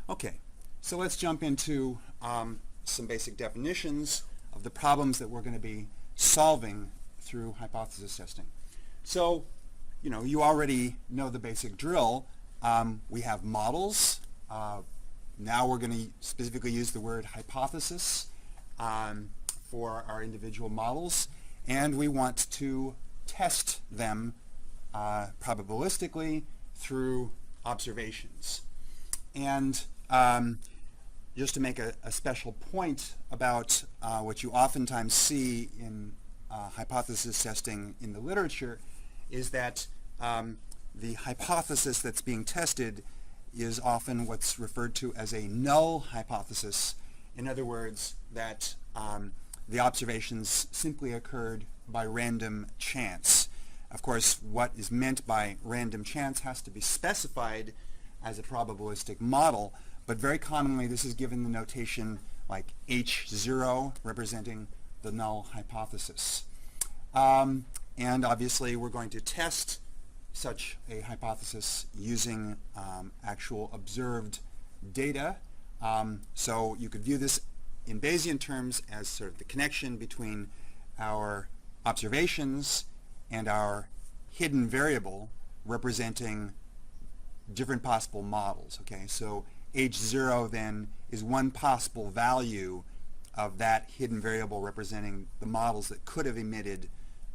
Okay, so let's jump into some basic definitions of the problems that we're going to be solving through hypothesis testing. So, you already know the basic drill. We have models. Now we're going to specifically use the word hypothesis for our individual models, and we want to test them probabilistically through observations. And just to make a special point about what you oftentimes see in hypothesis testing in the literature is that the hypothesis that's being tested is often what's referred to as a null hypothesis. In other words, that the observations simply occurred by random chance. Of course, what is meant by random chance has to be specified as a probabilistic model, but very commonly this is given the notation like H0 representing the null hypothesis. And obviously we're going to test such a hypothesis using actual observed data. So you could view this in Bayesian terms as sort of the connection between our observations and our hidden variable representing different possible models. Okay, so H0 then is one possible value of that hidden variable representing the models that could have emitted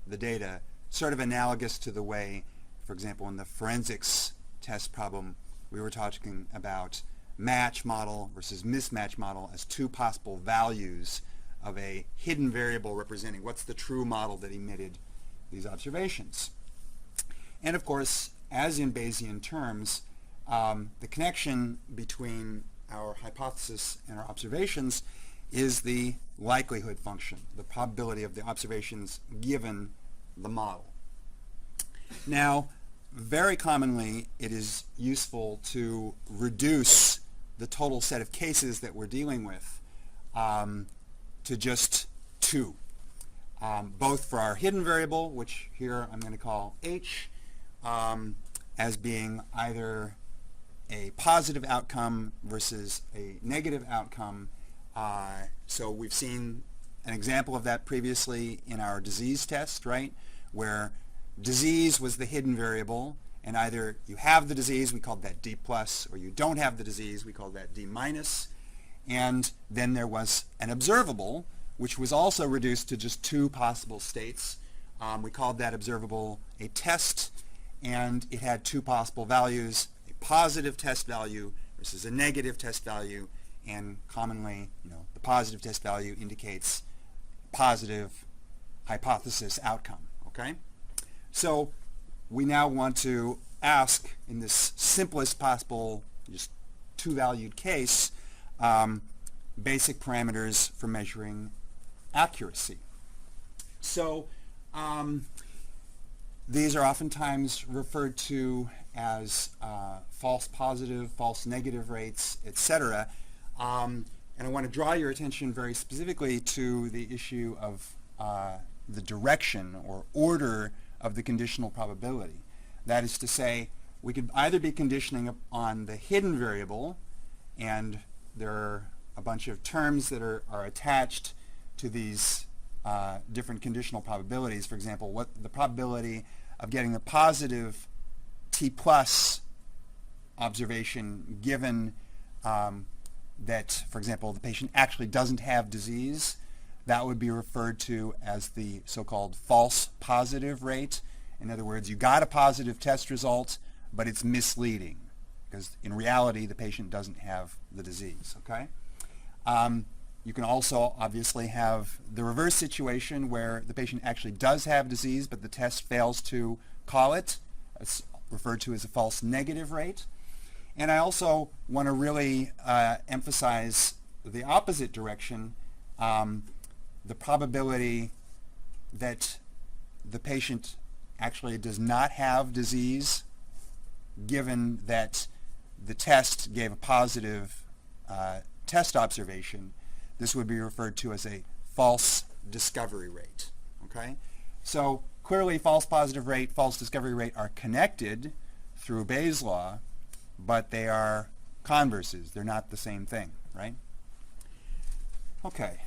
the data, sort of analogous to the way, for example, in the forensics test problem, we were talking about match model versus mismatch model as two possible values of a hidden variable representing what's the true model that emitted these observations. And of course, as in Bayesian terms, the connection between our hypothesis and our observations is the likelihood function, the probability of the observations given the model. Now, very commonly it is useful to reduce the total set of cases that we're dealing with to just two, both for our hidden variable, which here I'm going to call H, as being either a positive outcome versus a negative outcome. So we've seen an example of that previously in our disease test, right, where disease was the hidden variable, and either you have the disease, we called that D+, or you don't have the disease, we called that D-. And then there was an observable, which was also reduced to just two possible states. We called that observable a test, and it had two possible values, a positive test value versus a negative test value, and commonly, the positive test value indicates positive hypothesis outcome, okay? So we now want to ask, in this simplest possible, just two-valued case, basic parameters for measuring accuracy. So these are oftentimes referred to as false positive, false negative rates, etc. And I want to draw your attention very specifically to the issue of the direction or order of the conditional probability. That is to say, we could either be conditioning on the hidden variable, and there are a bunch of terms that are attached to these different conditional probabilities. For example, what the probability of getting the positive T+ observation given that, for example, the patient actually doesn't have disease, that would be referred to as the so-called false positive rate. In other words, you got a positive test result, but it's misleading, because in reality the patient doesn't have the disease, okay? You can also obviously have the reverse situation where the patient actually does have disease, but the test fails to call it. It's referred to as a false negative rate. And I also want to really emphasize the opposite direction, the probability that the patient actually does not have disease, given that the test gave a positive test observation. This would be referred to as a false discovery rate. Okay? So clearly false positive rate, false discovery rate are connected through Bayes' law, but they are converses. They're not the same thing, right? Okay.